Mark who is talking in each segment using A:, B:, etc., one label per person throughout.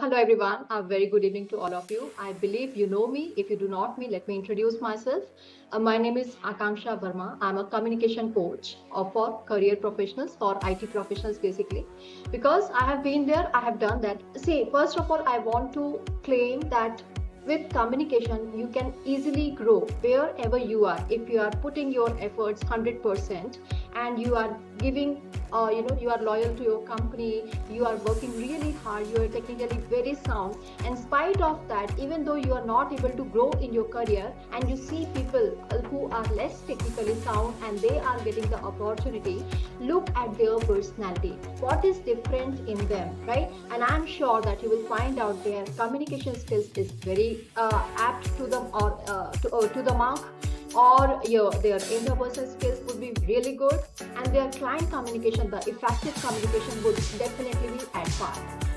A: Hello, everyone. A very good evening to all of you. I believe you know me. If you do not me, let me introduce myself. My name is Akanksha Verma. I'm a communication coach for career professionals, for IT professionals, basically. Because I have been there, I have done that. See, first of all, I want to claim that with communication, you can easily grow wherever you are. If you are putting your efforts 100% and you are giving you are loyal to your company, you are working really hard, you are technically very sound. In spite of that, even though you are not able to grow in your career and you see people who are less technically sound and they are getting the opportunity, look at their personality, what is different in them, right? And I'm sure that you will find out their communication skills is very apt to them or to the mark, or their interpersonal skills would be really good, and their client communication, the effective communication, would definitely be at par,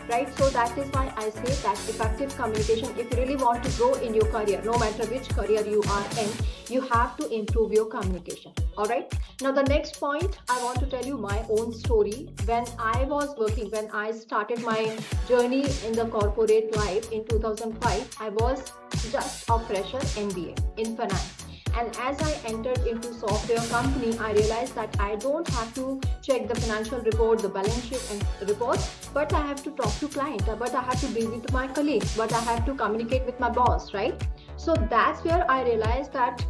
A: right? So that is why I say that effective communication, if you really want to grow in your career, no matter which career you are in, you have to improve your communication. All right, now the next point, I want to tell you my own story. When I was working, when I started my journey in the corporate life in 2005, I was just a fresher MBA in finance, and as I entered into software company, I realized that I don't have to check the financial report, the balance sheet and reports, but I have to talk to client, but I have to be with my colleagues, but I have to communicate with my boss, right? So that's where I realized that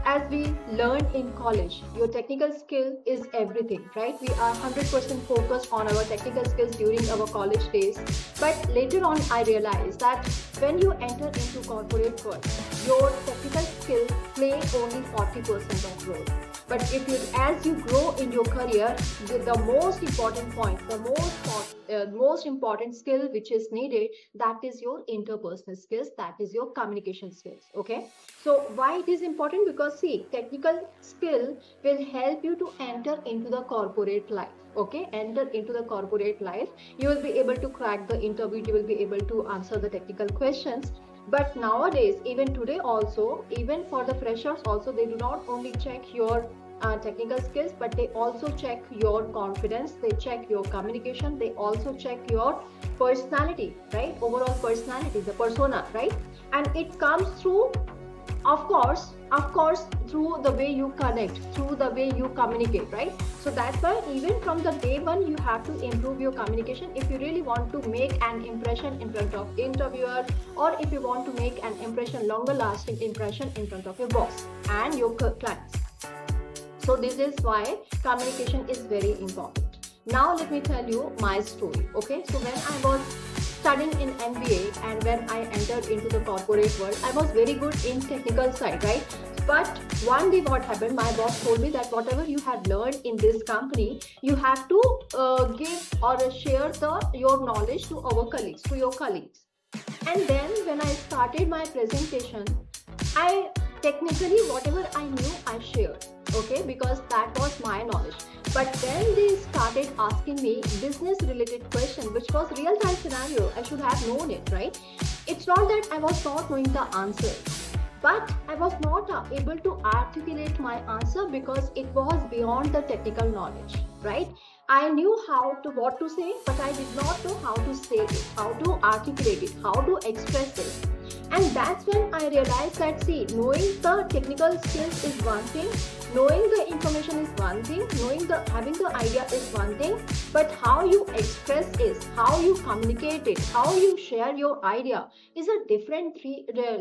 A: as we learn in college, your technical skill is everything, right? We are 100% focused on our technical skills during our college days. But later on, I realized that when you enter into corporate world, your technical skill play only 40% of role. But if you, as you grow in your career, the most important point, the most important skill which is needed, that is your interpersonal skills, that is your communication skills. Okay, so why it is important? Because see, technical skill will help you to enter into the corporate life. Okay, enter into the corporate life, you will be able to crack the interview, you will be able to answer the technical questions. But nowadays, even today also, even for the freshers also, they do not only check your technical skills, but they also check your confidence, they check your communication, they also check your personality, right? Overall personality, the persona, right? And it comes through, of course, through the way you connect, through the way you communicate, right? So that's why even from the day one, you have to improve your communication if you really want to make an impression in front of interviewer, or if you want to make an impression, longer lasting impression in front of your boss and your clients. So this is why communication is very important. Now let me tell you my story. Okay, so when I was studying in MBA and when I entered into the corporate world, I was very good in technical side, right? But one day what happened, my boss told me that whatever you have learned in this company, you have to give or share your knowledge to our colleagues, to your colleagues. And then when I started my presentation, I technically whatever I knew I shared, okay, because that was my knowledge. But then they started asking me business related question, which was real time scenario. I should have known it, right? It's not that I was not knowing the answer, but I was not able to articulate my answer because it was beyond the technical knowledge, right? I knew how to what to say, but I did not know how to say it, how to articulate it, how to express it. And that's when I realized that, see, knowing the technical skills is one thing, knowing the information is one thing, knowing the having the idea is one thing, but how you express is, how you communicate it, how you share your idea is a different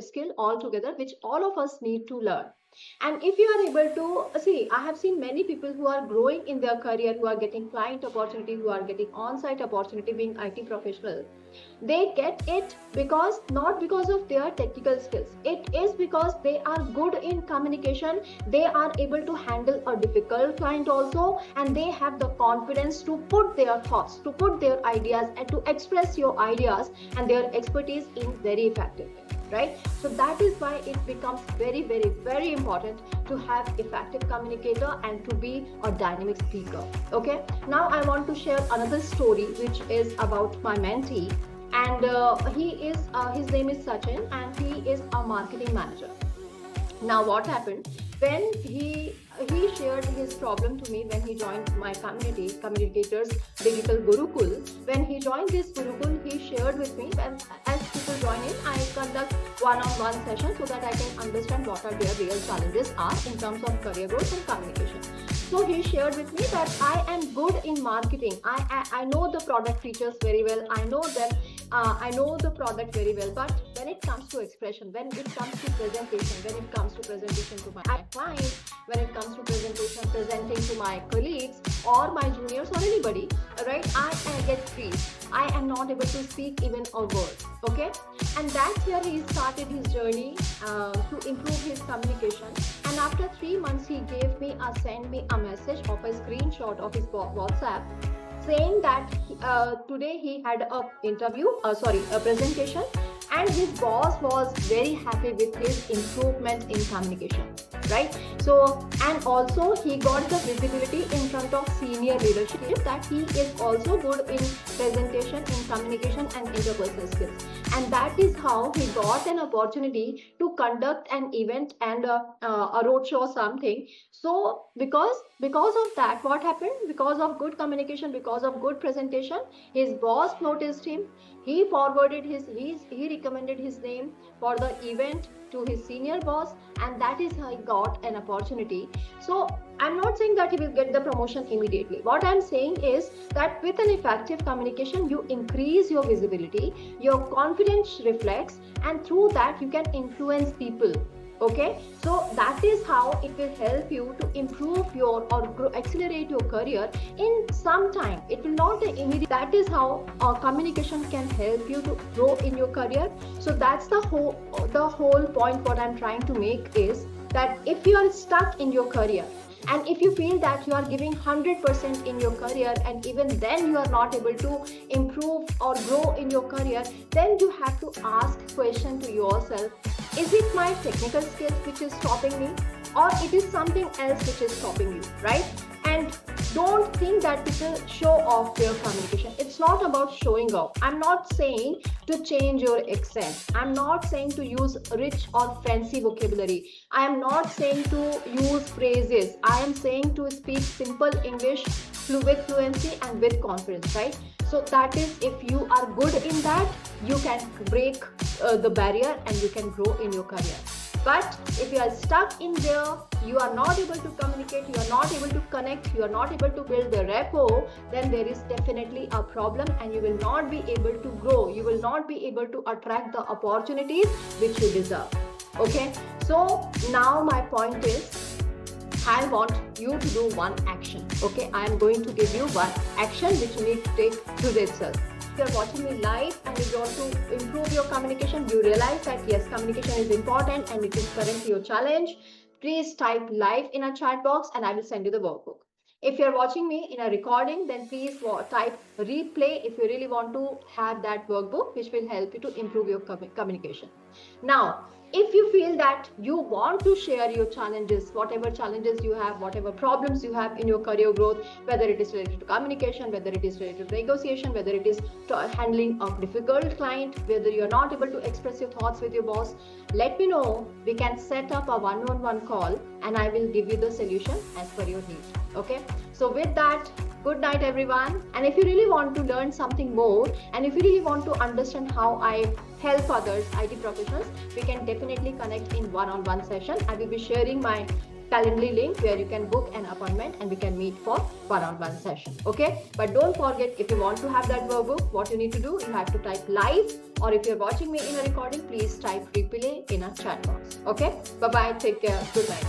A: skill altogether, which all of us need to learn. And if you are able to see, I have seen many people who are growing in their career, who are getting client opportunity, who are getting on-site opportunity being IT professional. They get it because not because of their technical skills, it is because they are good in communication, they are able to handle a difficult client also, and they have the confidence to put their thoughts, to put their ideas, and to express your ideas and their expertise in very effective way, right? So that is why it becomes very, very, very important to have effective communicator and to be a dynamic speaker. Okay, now I want to share another story which is about my mentee, and his name is Sachin, and he is a marketing manager. Now what happened, when he shared his problem to me when he joined my community, Communicators Digital Gurukul. When he joined this Gurukul, he shared with me, and as people join in, I conduct one-on-one sessions so that I can understand what are their real challenges are in terms of career growth and communication. So he shared with me that I am good in marketing. I know the product features very well. I know them. I know the product very well. But when it comes to expression, when it comes to presentation, when it comes to presentation to my clients, when it comes to presentation, presenting to my colleagues or my juniors or anybody, right? I get freeze. I am not able to speak even a word. Okay, and that's where he started his journey to improve his communication. And after 3 months, he gave me send me a message of a screenshot of his WhatsApp saying that today he had a presentation, and his boss was very happy with his improvement in communication, right? So, and also he got the visibility in front of senior leadership that he is also good in presentation, in communication and interpersonal skills. And that is how he got an opportunity to conduct an event and a roadshow or something. So because of that, what happened? Because of good communication, because of good presentation, his boss noticed him. He forwarded he recommended his name for the event to his senior boss, and that is how he got an opportunity. So I'm not saying that he will get the promotion immediately. What I'm saying is that with an effective communication, you increase your visibility, your confidence reflects, and through that you can influence people. Okay, so that is how it will help you to improve your or accelerate your career in some time. It will not be immediate. That is how communication can help you to grow in your career. So that's the whole point. What I'm trying to make is that if you are stuck in your career, and if you feel that you are giving 100% in your career and even then you are not able to improve or grow in your career, then you have to ask question to yourself, is it my technical skills which is stopping me, or it is something else which is stopping you, right? And don't think that people show off their communication. It's not about showing off. I'm not saying to change your accent. I'm not saying to use rich or fancy vocabulary. I am not saying to use phrases. I am saying to speak simple English with fluency and with confidence, right? So that is, if you are good in that, you can break the barrier and you can grow in your career. But if you are stuck in there, you are not able to communicate, you are not able to connect, you are not able to build the rapport, then there is definitely a problem and you will not be able to grow. You will not be able to attract the opportunities which you deserve. Okay, so now my point is, I want you to do one action. Okay, I am going to give you one action which you need to take today itself. If you're watching me live and you want to improve your communication, you realize that yes, communication is important and it is currently your challenge, please type live in a chat box and I will send you the workbook. If you're watching me in a recording, then please type replay if you really want to have that workbook, which will help you to improve your communication. Now, if you feel that you want to share your challenges, whatever challenges you have, whatever problems you have in your career growth, whether it is related to communication, whether it is related to negotiation, whether it is to handling a difficult client, whether you're not able to express your thoughts with your boss, let me know. We can set up a one-on-one call and I will give you the solution as per your need. Okay, so with that, good night everyone. And if you really want to learn something more, and if you really want to understand how I help others, IT professionals, we can definitely connect in one-on-one session. I will be sharing my Calendly link where you can book an appointment and we can meet for one-on-one session. Okay, but don't forget, if you want to have that workbook, what you need to do, you have to type live, or if you're watching me in a recording, please type replay in a chat box. Okay, bye bye, take care, good night.